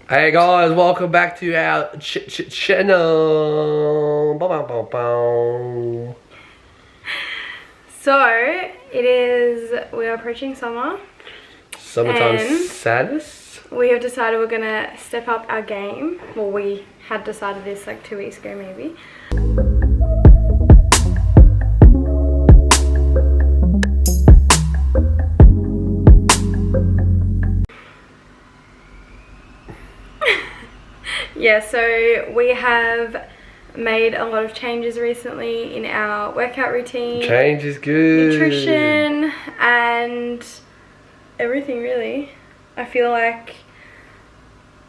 Hey guys, welcome back to our channel. So we are approaching summer. Summertime And sadness. We have decided we're gonna step up our game. Well, we had decided this like 2 weeks ago maybe. Yeah, so we have made a lot of changes recently in our workout routine. Change is good. Nutrition and everything really. I feel like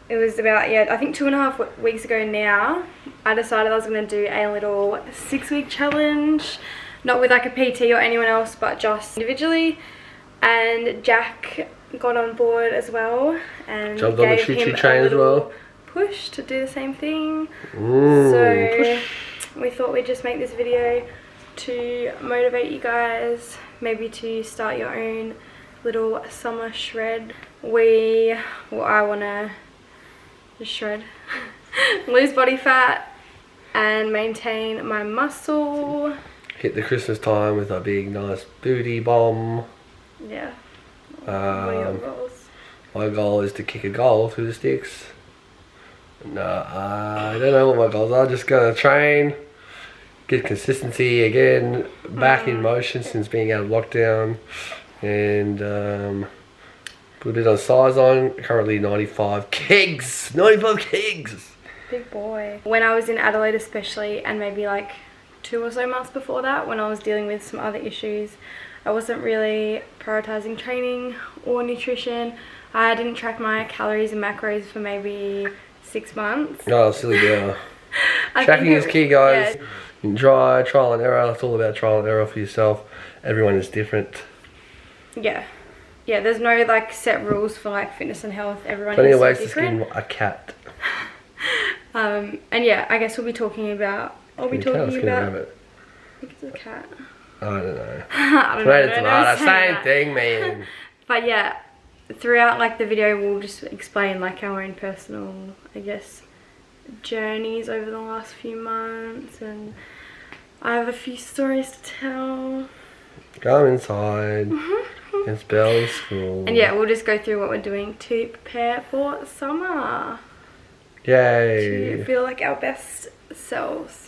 it was about, I think 2.5 weeks ago now, I decided I was going to do a little 6-week challenge. Not with like a PT or anyone else, but just individually. And Jack got on board as well and jumped on the choo-choo train as well. Push to do the same thing. Ooh, so push. We thought we'd just make this video to motivate you guys, maybe to start your own little summer shred. I want to just shred, lose body fat and maintain my muscle. Hit the Christmas time with a big nice booty bomb. Yeah. What are your goals? My goal is to kick a goal through the sticks. No, I don't know what my goals are. Just gonna train, get consistency again, back in motion since being out of lockdown, and put a bit of size on. Currently 95 kegs. 95 kegs. Big boy. When I was in Adelaide especially, and maybe like 2 or so months before that, when I was dealing with some other issues, I wasn't really prioritizing training or nutrition. I didn't track my calories and macros for maybe 6 months. Oh, silly girl. Tracking is key, guys. Yeah. You can try, trial and error. It's all about trial and error for yourself. Everyone is different. Yeah, there's no like set rules for like fitness and health. Everyone Plenty is of ways different. to skin a cat. And yeah, I guess we'll be talking about. I think it's a cat. I don't know. I don't Tomato, know. same thing, man. But yeah, throughout like the video, we'll just explain like our own personal, I guess, journeys over the last few months, and I have a few stories to tell. Go inside. It's Belle's school. And yeah, we'll just go through what we're doing to prepare for summer. Yay. To feel like our best selves.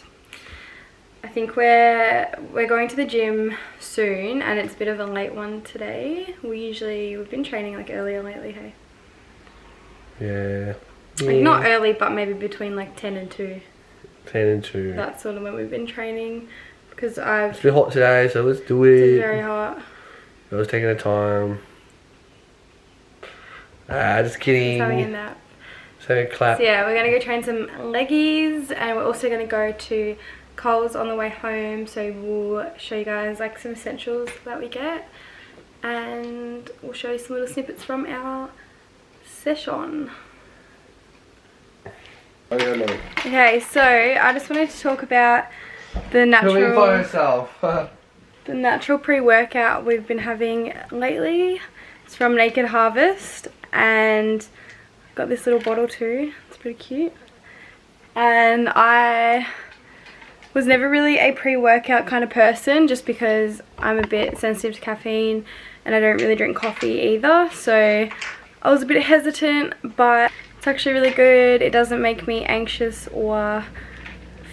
I think we're going to the gym soon, and it's a bit of a late one today. We've been training like earlier lately, hey? Yeah. Like not early, but maybe between like 10 and 2. 10 and 2. That's sort of when we've been training, because It's a bit hot today, so let's do it. It's very hot. I was taking the time. Just kidding. Just having a nap. So clap. So yeah, we're gonna go train some leggies, and we're also gonna go to Coles on the way home, so we'll show you guys like some essentials that we get, and we'll show you some little snippets from our session. Okay, so I just wanted to talk about the natural pre-workout we've been having lately. It's from Naked Harvest, and I've got this little bottle too. It's pretty cute. And I was never really a pre-workout kind of person, just because I'm a bit sensitive to caffeine and I don't really drink coffee either, so I was a bit hesitant, but it's actually really good. It doesn't make me anxious or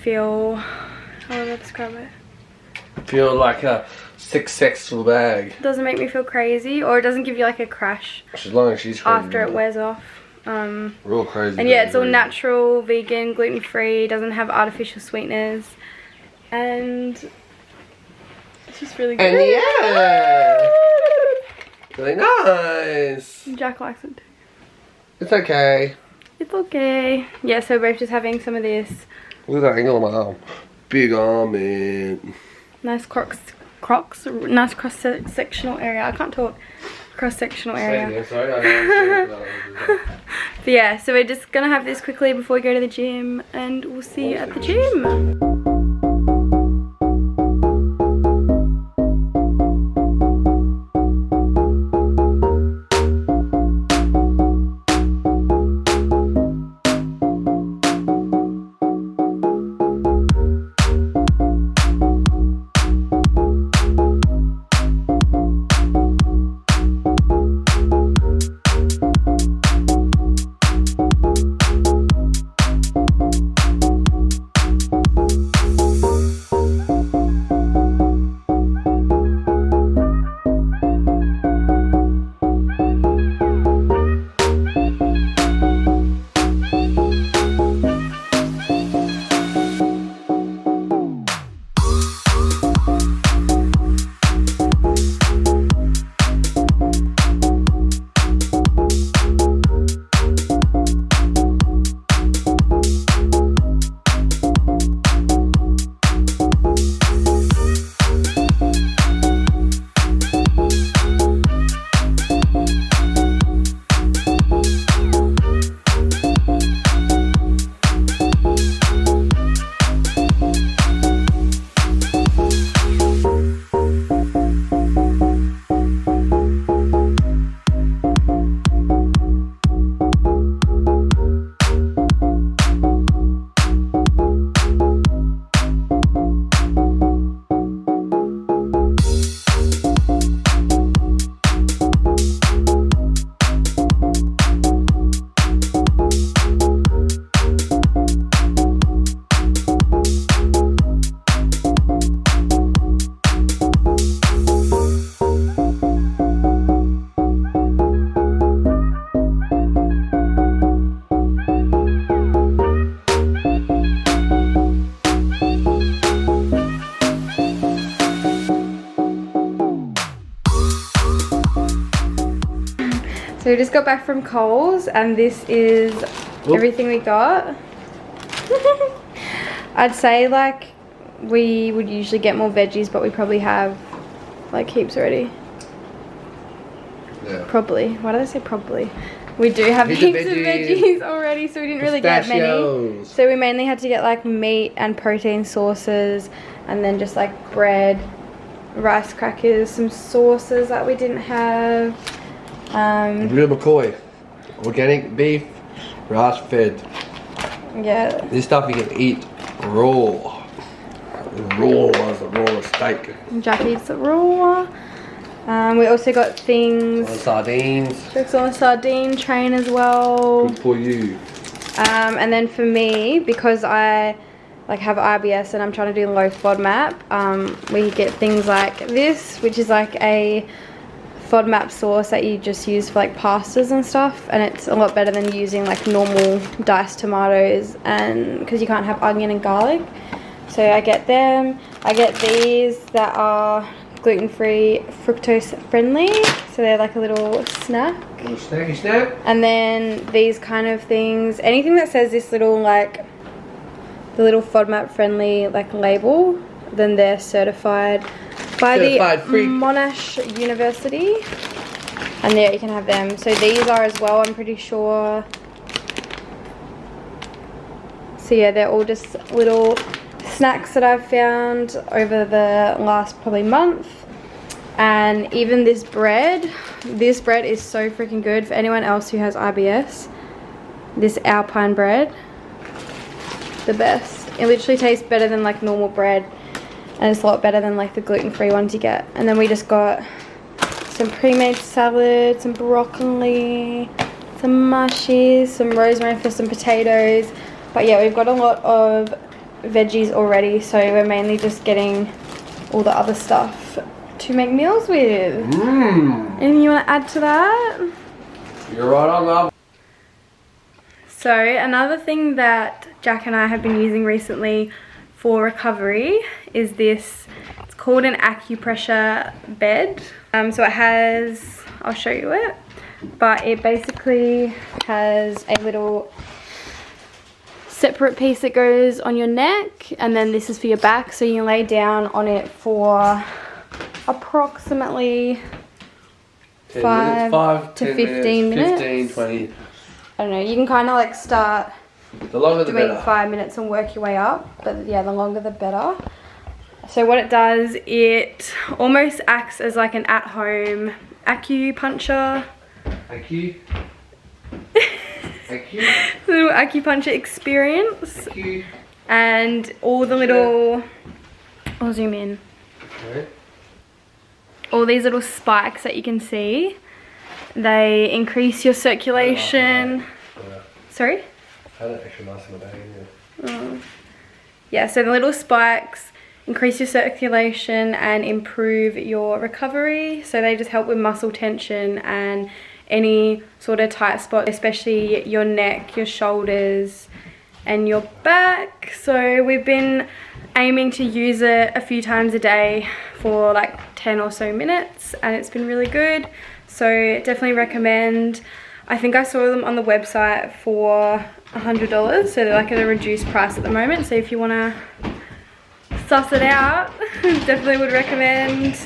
feel, how would I describe it? Feel like a successful bag. It doesn't make me feel crazy, or it doesn't give you like a crash As long as she's crazy, after it wears off. Real crazy. And yeah, it's all natural, vegan, gluten-free, doesn't have artificial sweeteners, and it's just really good. And yeah, really nice. Jack likes it too. It's okay. It's okay. Yeah, so we're just having some of this. Look at that angle on my arm. Big arm, man. Nice nice cross-sectional area. I can't talk. Cross-sectional area. But yeah, so we're just gonna have this quickly before we go to the gym, and we'll see you at the gym. we just got back from Coles and this is everything we got. I'd say like we would usually get more veggies, but we probably have like heaps already. Yeah. Probably. Why did I say probably? We do have heaps of veggies already, so we didn't really get many. So we mainly had to get like meat and protein sauces, and then just like bread, rice crackers, some sauces that we didn't have. Real McCoy, organic beef, grass fed. Yeah. This stuff you can eat raw. Raw as a raw steak. Jack eats it raw. We also got things. Sardines. Jack's on a sardine train as well. Good for you. And then for me, because I like have IBS and I'm trying to do low FODMAP, we get things like this, which is like a FODMAP sauce that you just use for like pastas and stuff, and it's a lot better than using like normal diced tomatoes, and because you can't have onion and garlic. So I get them. I get these that are gluten-free, fructose friendly, so they're like a little snack. Little snacky snack. And then these kind of things, anything that says this little like the little FODMAP friendly like label, then they're certified by the Monash University, and yeah, you can have them. So these are as well, I'm pretty sure. So yeah, they're all just little snacks that I've found over the last probably month. And even this bread is so freaking good for anyone else who has IBS. This Alpine bread, the best. It literally tastes better than like normal bread, and it's a lot better than like the gluten-free ones you get. And then we just got some pre-made salad, some broccoli, some mushies, some rosemary for some potatoes. But yeah, we've got a lot of veggies already, so we're mainly just getting all the other stuff to make meals with. Anything you want to add to that? You're right on, love. So another thing that Jack and I have been using recently for recovery is this. It's called an Acupressure bed. So it has, I'll show you it, but it basically has a little separate piece that goes on your neck, and then this is for your back, so you can lay down on it for approximately 5 to 15 minutes. 15, 20. I don't know, you can kind of like start The longer the doing better. 5 minutes and work your way up, but yeah, the longer the better. So what it does, it almost acts as like an at-home acupuncture. Acu. Little acupuncture experience. Acu. And all the little, I'll zoom in. Okay. All these little spikes that you can see, they increase your circulation. Sorry? I had it extra nice in the bag, yeah. Yeah, so the little spikes increase your circulation and improve your recovery. So they just help with muscle tension and any sort of tight spot, especially your neck, your shoulders and your back. So we've been aiming to use it a few times a day for like 10 or so minutes, and it's been really good. So definitely recommend. I think I saw them on the website for $100, so they're like at a reduced price at the moment. So if you want to suss it out, definitely would recommend.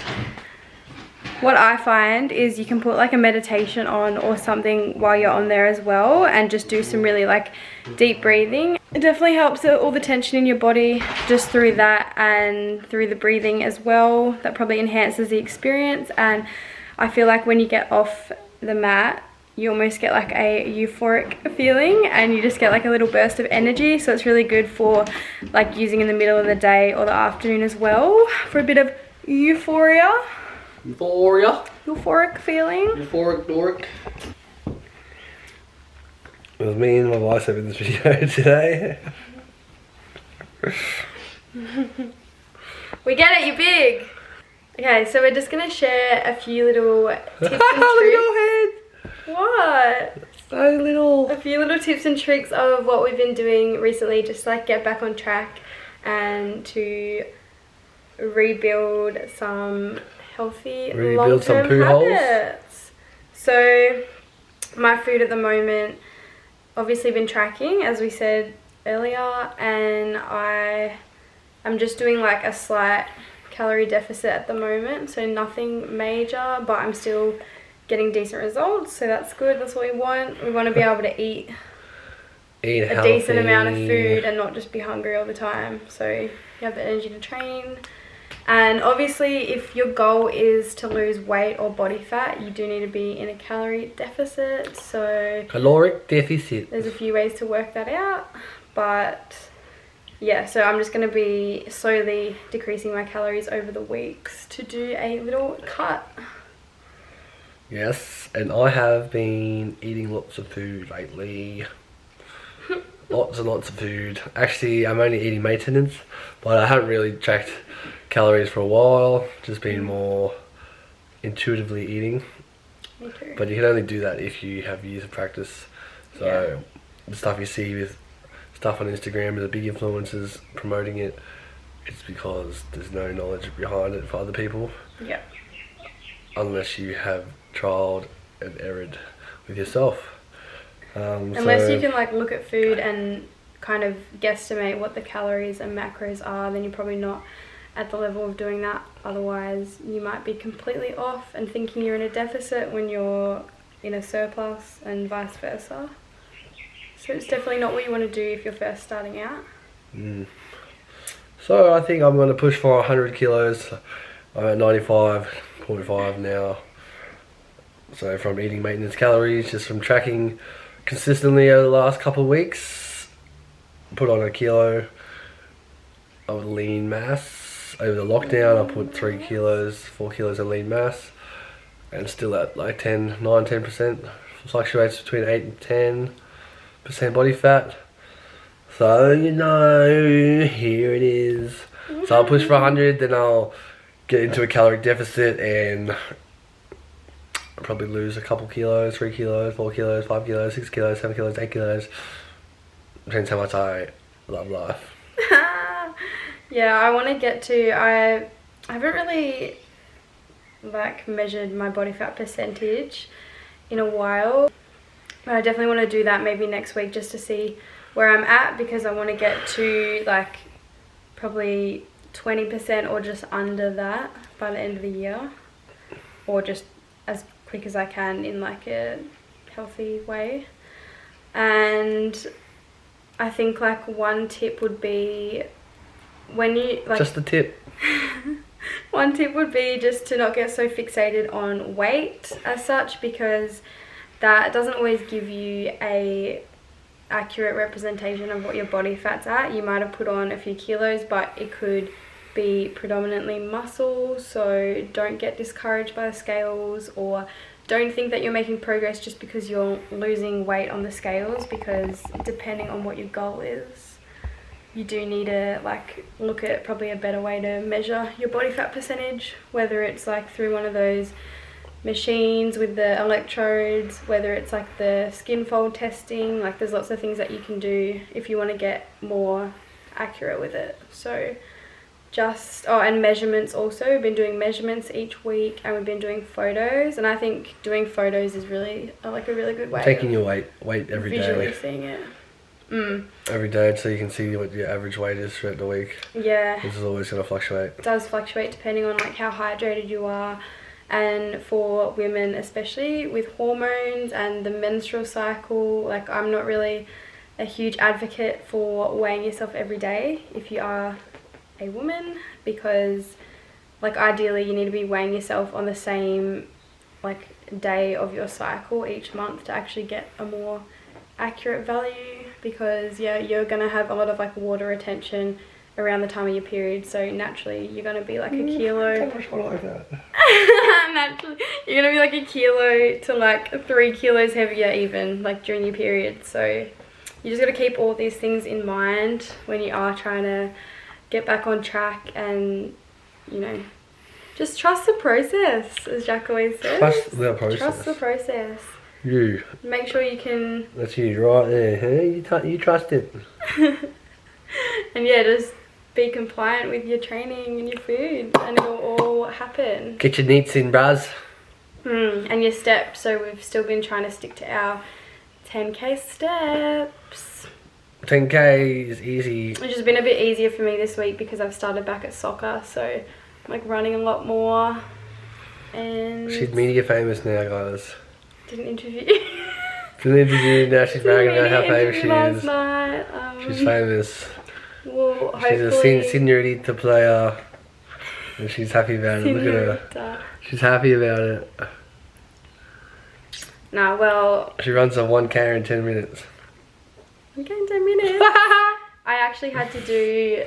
What I find is you can put like a meditation on or something while you're on there as well, and just do some really like deep breathing. It definitely helps all the tension in your body just through that, and through the breathing as well. That probably enhances the experience, and I feel like when you get off the mat, you almost get like a euphoric feeling, and you just get like a little burst of energy. So it's really good for like using in the middle of the day or the afternoon as well, for a bit of euphoria. Euphoric feeling. Euphoric dork. It was me and my bicep in this video today. We get it, you're big. Okay, so we're just gonna share a few little tips and tricks. Little head. What? So little. A few little tips and tricks of what we've been doing recently, just like get back on track and to rebuild some healthy long-term habits. So my food at the moment, obviously been tracking, as we said earlier, and I'm just doing like a slight calorie deficit at the moment, so nothing major, but I'm still getting decent results, so that's good. That's what we want. We want to be able to eat a healthy, decent amount of food and not just be hungry all the time, so you have the energy to train. And obviously if your goal is to lose weight or body fat, you do need to be in a calorie deficit, so caloric deficit. there's a few ways to work that out, but yeah, so I'm just going to be slowly decreasing my calories over the weeks to do a little cut. Yes, and I have been eating lots of food lately. Lots and lots of food. Actually, I'm only eating maintenance, but I haven't really tracked calories for a while. Just been more intuitively eating. Me too. But you can only do that if you have years of practice. So the stuff you see with stuff on Instagram with the big influencers promoting it, it's because there's no knowledge behind it for other people. Yeah. Unless you have trialed and errored with yourself. Unless you can like look at food and kind of guesstimate what the calories and macros are, then you're probably not at the level of doing that. Otherwise you might be completely off and thinking you're in a deficit when you're in a surplus, and vice versa. So it's definitely not what you want to do if you're first starting out. So I think I'm going to push for 100 kilos. I'm at 95.5 now. So from eating maintenance calories, just from tracking consistently over the last couple of weeks, put on a kilo of lean mass. Over the lockdown I put 3 kilos, 4 kilos of lean mass, and still at like 9-10%. Fluctuates between 8 and 10% body fat. So you know, here it is. So I'll push for 100, then I'll get into a calorie deficit and probably lose a couple kilos, 3 kilos, 4 kilos, 5 kilos, 6 kilos, 7 kilos, 8 kilos. Depends how much I love life. Yeah, I want to get to, I haven't really like measured my body fat percentage in a while, but I definitely want to do that maybe next week just to see where I'm at, because I want to get to like probably 20% or just under that by the end of the year, or just as quick as I can in like a healthy way. And I think like one tip would be, when you like, just a tip. One tip would be just to not get so fixated on weight as such, because that doesn't always give you a accurate representation of what your body fat's at. You might have put on a few kilos, but it could be predominantly muscle, so don't get discouraged by the scales, or don't think that you're making progress just because you're losing weight on the scales, because depending on what your goal is, you do need to like look at probably a better way to measure your body fat percentage, whether it's like through one of those machines with the electrodes, whether it's like the skin fold testing. Like there's lots of things that you can do if you want to get more accurate with it. So just, oh, and measurements also. We've been doing measurements each week, and we've been doing photos, and I think doing photos is really like a really good way taking your weight every visually day. seeing it. Every day, so you can see what your average weight is throughout the week. Yeah, This is always going to fluctuate. it does fluctuate depending on like how hydrated you are, and for women especially with hormones and the menstrual cycle, like I'm not really a huge advocate for weighing yourself every day if you are a woman, because like ideally you need to be weighing yourself on the same like day of your cycle each month to actually get a more accurate value, because yeah, you're gonna have a lot of like water retention around the time of your period, so naturally you're gonna be like a kilo naturally you're gonna be like a kilo to like 3 kilos heavier even like during your period. So you just got to keep all these things in mind when you are trying to get back on track, and you know, just trust the process, as Jack always says. Trust the process. Trust the process. You. Make sure you can. That's you right there. Huh? You trust it. And yeah, just be compliant with your training and your food, and it'll all happen. Get your neats in, bros. And your steps, so we've still been trying to stick to our 10k steps. 10k is easy. Which has been a bit easier for me this week because I've started back at soccer, so I'm like running a lot more. And She's media famous now, guys. did an interview. Did an interview, now she's bragging about how famous she last is. night. She's famous. Well, She's hopefully. a senorita player. And she's happy about it. Look at her. She's happy about it. Nah, well. She runs a 1k in 10 minutes. Okay, in 10 minutes. I actually had to do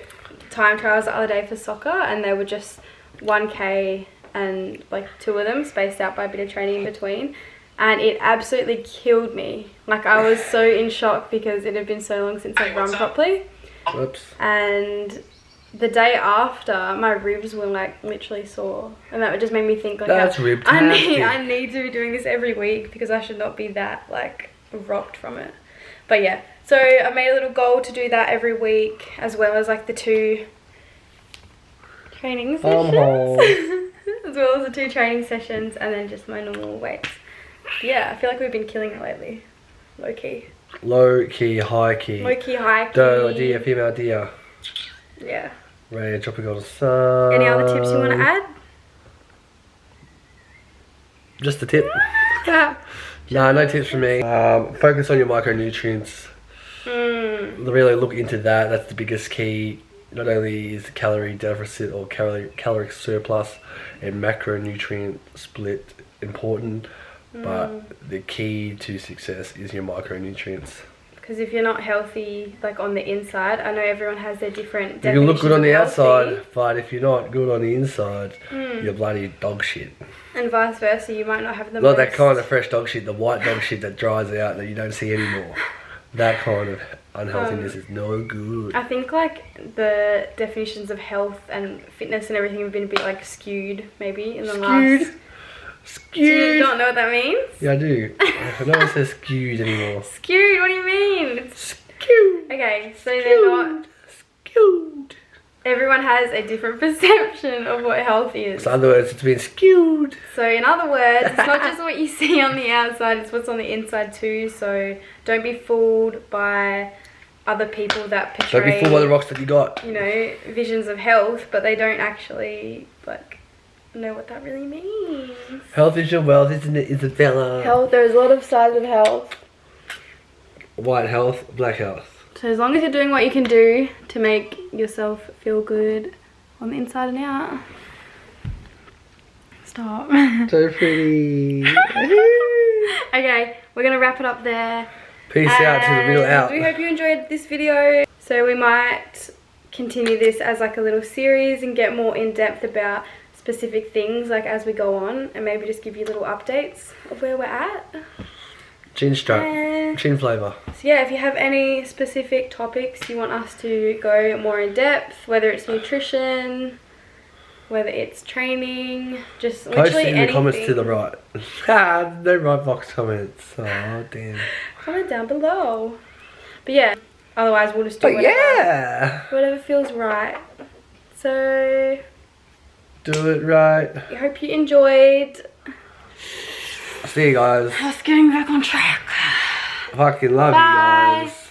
time trials the other day for soccer, and they were just 1k and like 2 of them spaced out by a bit of training in between, and it absolutely killed me. Like, I was so in shock because it had been so long since I'd run properly. Whoops. And the day after, my ribs were like literally sore, and that just made me think like, that's I need to be doing this every week because I should not be that like rocked from it. But yeah, so I made a little goal to do that every week, as well as like the 2 training sessions. As well as the 2 training sessions, and then just my normal weights. Yeah, I feel like we've been killing it lately. Low key. Low key, high key. Low key, high key. Doe, deer, female deer. Yeah. Ray, tropical sun. Any other tips you want to add? Just a tip. No tips from me. Focus on your micronutrients. Really look into that. That's the biggest key. Not only is calorie deficit or caloric surplus and macronutrient split important, but the key to success is your micronutrients. Because if you're not healthy, like on the inside, I know everyone has their different definitions. You can look good on the of healthy. outside, but if you're not good on the inside, you're bloody dog shit. And vice versa, you might not have the Not most... that kind of fresh dog shit, the white dog shit that dries out that you don't see anymore. That kind of unhealthiness is no good. I think like the definitions of health and fitness and everything have been a bit like skewed maybe in the last... Skewed. You don't know what that means? Yeah, I do. No one says skewed anymore. Skewed, what do you mean? It's... Skewed. Okay, so they're not... Skewed. Everyone has a different perception of what health is. So in other words, it's been skewed. So in other words, it's not just what you see on the outside, it's what's on the inside too. So don't be fooled by other people that portray... Don't be fooled by the rocks that you got. You know, visions of health, but they don't actually, like, know what that really means. Health is your wealth, isn't it, Isabella? Health, there's a lot of sides of health. White health, black health. So as long as you're doing what you can do to make yourself feel good on the inside and out. Stop. So pretty. Okay, we're going to wrap it up there. Peace out to the real out. We hope you enjoyed this video. So we might continue this as like a little series and get more in depth about specific things like as we go on, and maybe just give you little updates of where we're at. Chin strap, chin flavour. So yeah, if you have any specific topics you want us to go more in depth, whether it's nutrition, whether it's training, just post literally it in anything. the comments to the right. No right box comments. Oh damn. Comment down below. But yeah, otherwise we'll just do whatever feels right. So do it right. I hope you enjoyed. See you guys. Us getting back on track. Fucking love Bye. you guys.